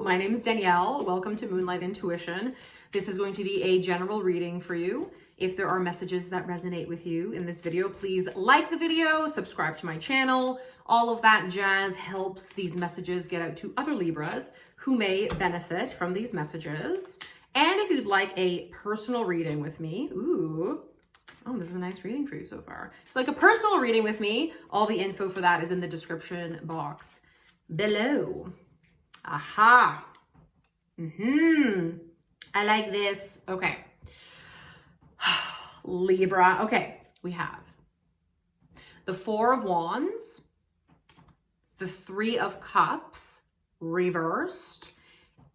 my name is Danielle. Welcome to Moonlight Intuition. This is going to be a general reading for you. If there are messages that resonate with you in this video, please like the video, subscribe to my channel. All of that jazz helps these messages get out to other Libras who may benefit from these messages. And if you'd like a personal reading with me, oh, this is a nice reading for you so far. If you'd like a personal reading with me, all the info for that is in the description box below. Aha. I like this. Okay. Libra. Okay. We have the Four of Wands, the Three of Cups reversed,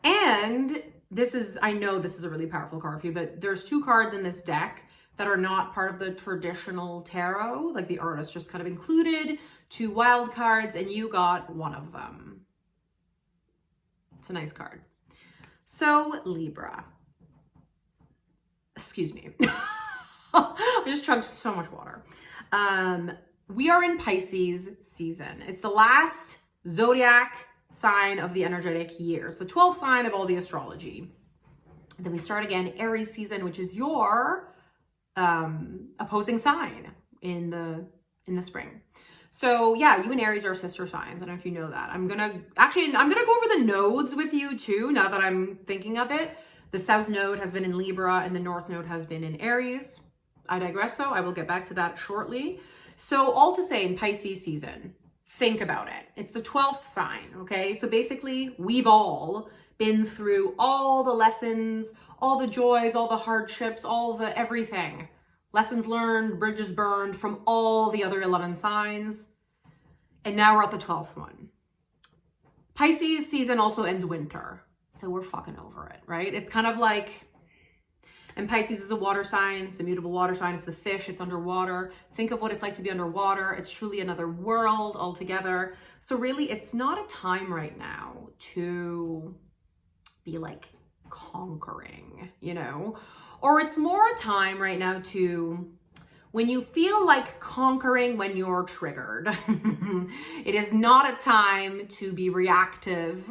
and this is, I know this is a really powerful card for you, but there's two cards in this deck that are not part of the traditional tarot. Like the artist just kind of included two wild cards and you got one of them. It's a nice card. So Libra, excuse me. I just chugged so much water. We are in Pisces season. It's the last zodiac sign of the energetic year. It's the 12th sign of all the astrology. And then we start again Aries season, which is your opposing sign in the spring. So yeah, you and Aries are sister signs. I don't know if you know that. I'm gonna go over the nodes with you too, now that I'm thinking of it. The South Node has been in Libra and the North Node has been in Aries. I digress though, I will get back to that shortly. So all to say, in Pisces season, think about it. It's the 12th sign, okay? So basically, we've all been through all the lessons, all the joys, all the hardships, all the everything. Lessons learned, bridges burned from all the other 11 signs. And now we're at the 12th one. Pisces season also ends winter. So we're fucking over it, right? It's kind of like, and Pisces is a water sign. It's a mutable water sign. It's the fish. It's underwater. Think of what it's like to be underwater. It's truly another world altogether. So really, it's not a time right now to be like conquering, you know? Or it's more a time right now to, when you feel like conquering when you're triggered. It is not a time to be reactive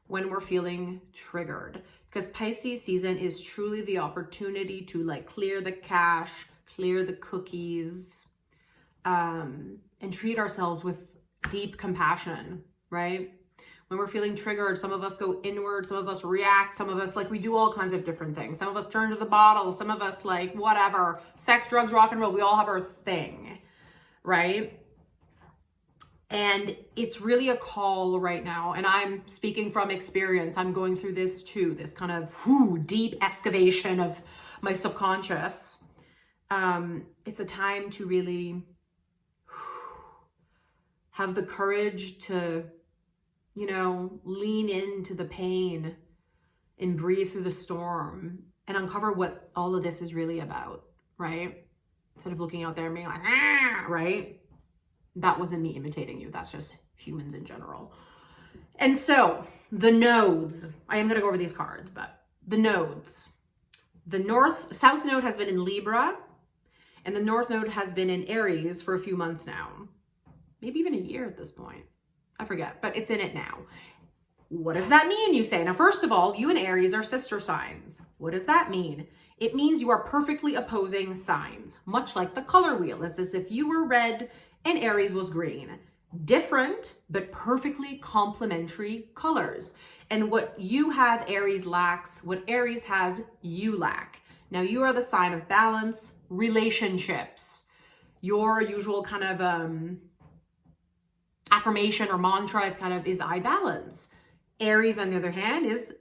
when we're feeling triggered. Because Pisces season is truly the opportunity to like clear the cache, clear the cookies, and treat ourselves with deep compassion, right? When we're feeling triggered, some of us go inward, some of us react, some of us like we do all kinds of different things. Some of us turn to the bottle, some of us like whatever, sex, drugs, rock and roll, we all have our thing, right? And it's really a call right now. And I'm speaking from experience. I'm going through this too, this kind of deep excavation of my subconscious. It's a time to really have the courage to, you know, lean into the pain and breathe through the storm and uncover what all of this is really about, right? Instead of looking out there and being like, right? That wasn't me imitating you. That's just humans in general. And so the nodes, I am going to go over these cards, but the nodes, the South Node has been in Libra and the North Node has been in Aries for a few months now, maybe even a year at this point. I forget, but it's in it now. What does that mean, you say? Now, first of all, you and Aries are sister signs. What does that mean? It means you are perfectly opposing signs, much like the color wheel. It's as if you were red and Aries was green. Different, but perfectly complementary colors. And what you have, Aries lacks. What Aries has, you lack. Now, you are the sign of balance, relationships. Your usual kind of affirmation or mantra is I balance. Aries, on the other hand, is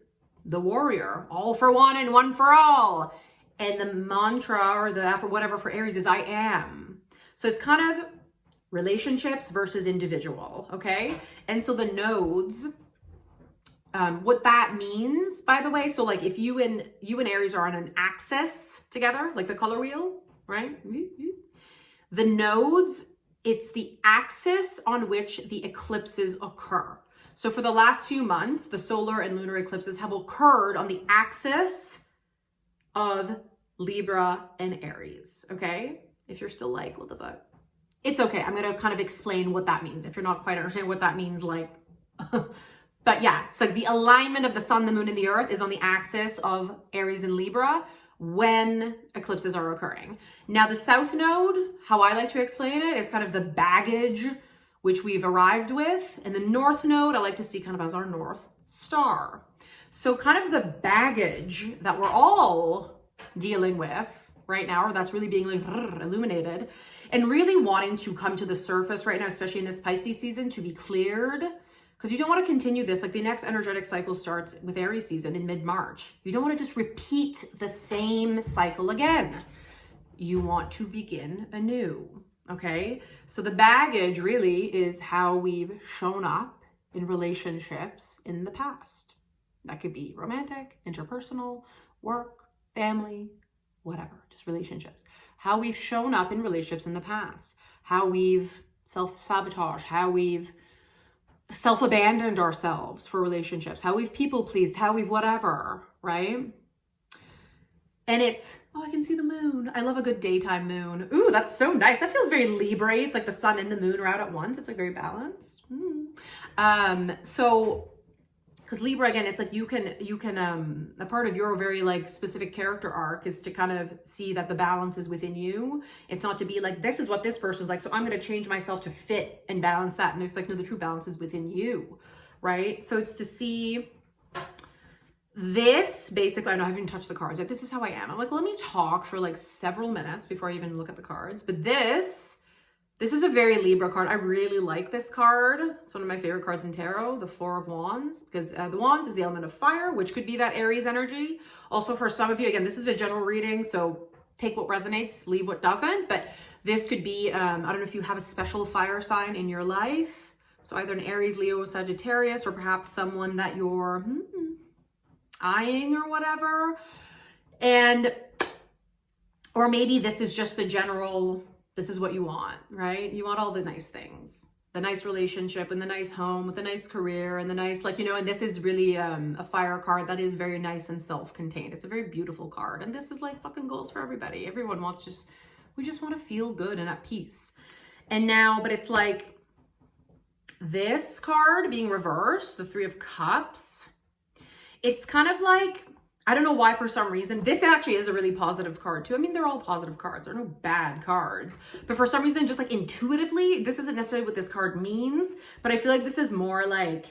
the warrior. All for one and one for all. And the mantra or the whatever for Aries is I am. So it's kind of relationships versus individual, okay? And so the nodes, what that means, by the way, so like if you and Aries are on an axis together, like the color wheel, right? The nodes, it's the axis on which the eclipses occur. So for the last few months, the solar and lunar eclipses have occurred on the axis of Libra and Aries, okay? If you're still like, what the fuck? It's okay. I'm going to kind of explain what that means. If you're not quite understanding what that means, like But yeah, it's like the alignment of the sun, the moon, and the earth is on the axis of Aries and Libra when eclipses are occurring. Now, the south node, how I like to explain it, is kind of the baggage which we've arrived with. And the north node, I like to see kind of as our north star. So kind of the baggage that we're all dealing with right now, or that's really being like illuminated and really wanting to come to the surface right now, especially in this Pisces season, to be cleared. Because you don't want to continue this. Like the next energetic cycle starts with Aries season in mid-March. You don't want to just repeat the same cycle again. You want to begin anew, okay? So the baggage really is how we've shown up in relationships in the past. That could be romantic, interpersonal, work, family, whatever, just relationships. How we've shown up in relationships in the past. How we've self-sabotaged, how we've self-abandoned ourselves for relationships, how we've people-pleased, how we've whatever, right? And it's, oh, I can see the moon. I love a good daytime moon. Ooh, that's so nice. That feels very Libra. It's like the sun and the moon are out at once. It's like very balanced. So, because Libra, again, it's like you can, a part of your very like specific character arc is to kind of see that the balance is within you. It's not to be like, this is what this person's like, so I'm going to change myself to fit and balance that. And it's like, no, the true balance is within you, right? So it's to see this, basically, I know I haven't even touched the cards yet. This is how I am. I'm like, let me talk for like several minutes before I even look at the cards. But this is a very Libra card. I really like this card. It's one of my favorite cards in tarot, the Four of Wands, because the Wands is the element of fire, which could be that Aries energy. Also, for some of you, again, this is a general reading, so take what resonates, leave what doesn't. But this could be, I don't know if you have a special fire sign in your life. So either an Aries, Leo, Sagittarius, or perhaps someone that you're eyeing or whatever. Or maybe this is just the general, this is what you want, right? You want all the nice things, the nice relationship and the nice home with the nice career and the nice, like, you know, and this is really a fire card that is very nice and self-contained. It's a very beautiful card. And this is like fucking goals for everybody. Everyone wants we just want to feel good and at peace. And now, but it's like this card being reversed, the Three of Cups, it's kind of like, I don't know why, for some reason, this actually is a really positive card too. I mean, they're all positive cards. There are no bad cards. But for some reason, just like intuitively, this isn't necessarily what this card means, but I feel like this is more like,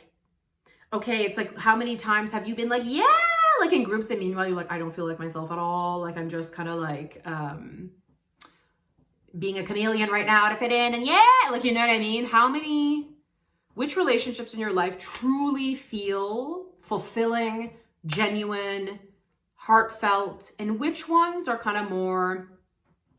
okay, it's like, how many times have you been like, yeah, like in groups, and meanwhile you're like, I don't feel like myself at all. Like I'm just kind of like being a chameleon right now to fit in, and yeah, like, you know what I mean? Which relationships in your life truly feel fulfilling, genuine, heartfelt, and which ones are kind of more,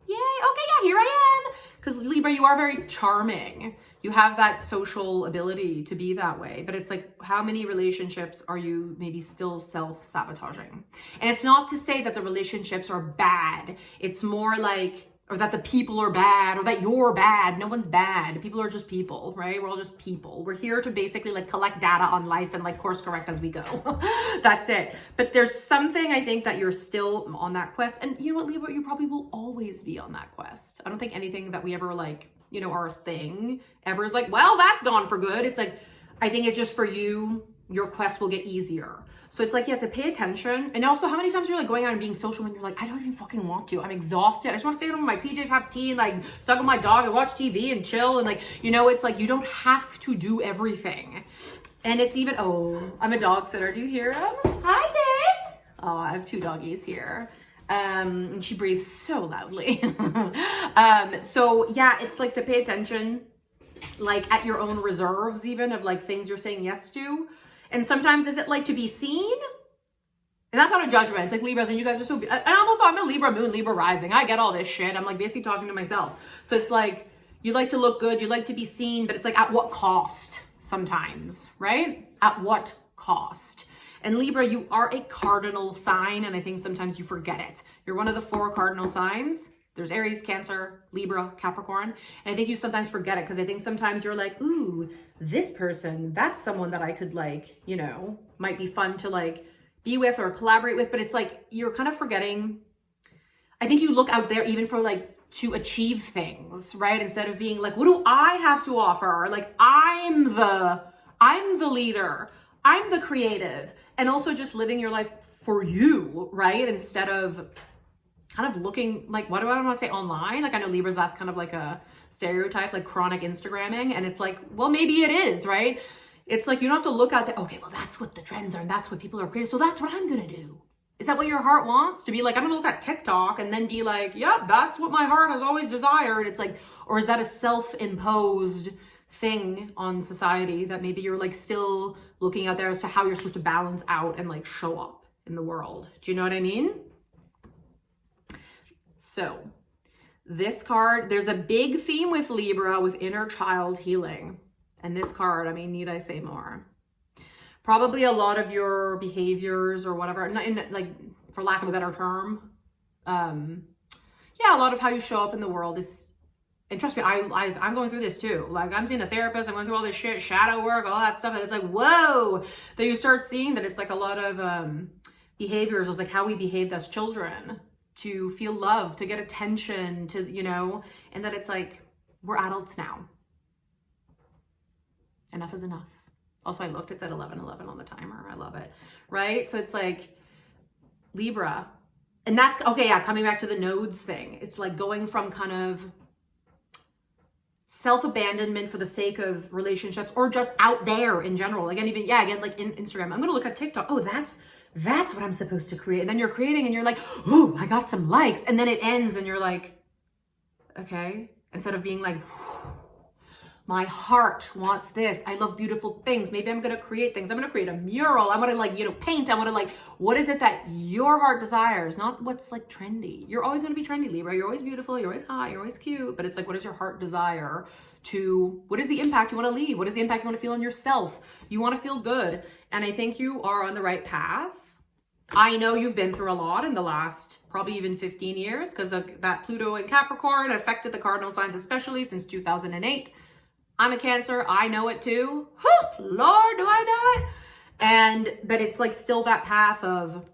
yay, okay, yeah, here I am. Because Libra, you are very charming. You have that social ability to be that way. But it's like, how many relationships are you maybe still self-sabotaging? And it's not to say that the relationships are bad. It's more like, or that the people are bad, or that you're bad. No one's bad. People are just people, right? We're all just people. We're here to basically like collect data on life and like course correct as we go. That's it. But there's something, I think, that you're still on that quest. And you know what, Libra, you probably will always be on that quest. I don't think anything that we ever like, you know, our thing ever is like, well, that's gone for good. It's like, I think it's just for you, your quest will get easier. So it's like you have to pay attention. And also, how many times you're like going out and being social when you're like, I don't even fucking want to. I'm exhausted. I just want to stay home with my PJs, have tea, and like snuggle my dog and watch TV and chill. And like, you know, it's like you don't have to do everything. And it's even, oh, I'm a dog sitter. Do you hear him? Hi, babe. Oh, I have two doggies here. And she breathes so loudly. So yeah, it's like to pay attention, like at your own reserves, even of like things you're saying yes to. And sometimes is it like to be seen? And that's not a judgment. It's like Libras, and you guys are so, and I'm a Libra moon, Libra rising. I get all this shit. I'm like basically talking to myself. So it's like, you like to look good, you like to be seen, but it's like at what cost sometimes, right? At what cost? And Libra, you are a cardinal sign, and I think sometimes you forget it. You're one of the 4 cardinal signs. There's Aries, Cancer, Libra, Capricorn. And I think you sometimes forget it because I think sometimes you're like, ooh, this person, that's someone that I could like, you know, might be fun to like be with or collaborate with. But it's like, you're kind of forgetting. I think you look out there even for like to achieve things, right? Instead of being like, what do I have to offer? Like, I'm the leader. I'm the creative, and also just living your life for you, right? Instead of kind of looking like, what do I want to say, online? Like, I know Libras, that's kind of like a stereotype, like chronic Instagramming. And it's like, well, maybe it is, right? It's like, you don't have to look out there, okay, well, that's what the trends are and that's what people are creating, so that's what I'm going to do. Is that what your heart wants? To be like, I'm gonna look at TikTok and then be like, yeah, that's what my heart has always desired. It's like, or is that a self-imposed thing on society that maybe you're like still looking out there as to how you're supposed to balance out and like show up in the world? Do you know what I mean? So this card, there's a big theme with Libra with inner child healing. And this card, I mean, need I say more? Probably a lot of your behaviors or whatever, like, for lack of a better term, yeah, a lot of how you show up in the world is, and trust me, I'm going through this too. Like, I'm seeing a therapist, I'm going through all this shit, shadow work, all that stuff, and it's like, whoa, that you start seeing that it's like a lot of behaviors, it's like how we behaved as children to feel love, to get attention, to, you know, and that it's like, we're adults now. Enough is enough. Also, I looked, it said 11:11 on the timer. I love it, right? So it's like Libra. And that's, okay, yeah, coming back to the nodes thing. It's like going from kind of self-abandonment for the sake of relationships or just out there in general. Again, even, yeah, again, like in Instagram. I'm going to look at TikTok. Oh, that's what I'm supposed to create. And then you're creating and you're like, ooh, I got some likes. And then it ends and you're like, okay. Instead of being like, my heart wants this. I love beautiful things. Maybe I'm going to create things. I'm going to create a mural. I'm going to like, you know, paint. I'm going to like, what is it that your heart desires? Not what's like trendy. You're always going to be trendy, Libra. You're always beautiful. You're always hot. You're always cute. But it's like, what does your heart desire to, what is the impact you want to leave? What is the impact you want to feel on yourself? You want to feel good. And I think you are on the right path. I know you've been through a lot in the last probably even 15 years because of that Pluto and Capricorn affected the cardinal signs, especially since 2008. I'm a Cancer. I know it too. Lord, do I know it? But it's like still that path of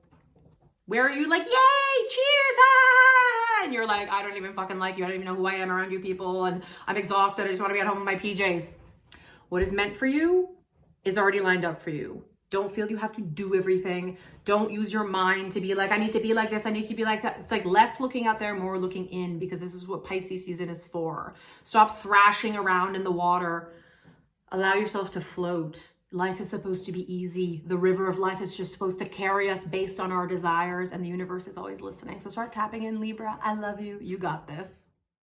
where are you like, yay, cheers, ah! And you're like, I don't even fucking like you. I don't even know who I am around you people. And I'm exhausted. I just want to be at home in my PJs. What is meant for you is already lined up for you. Don't feel you have to do everything. Don't use your mind to be like, I need to be like this. I need to be like that. It's like less looking out there, more looking in, because this is what Pisces season is for. Stop thrashing around in the water. Allow yourself to float. Life is supposed to be easy. The river of life is just supposed to carry us based on our desires, and the universe is always listening. So start tapping in, Libra. I love you. You got this.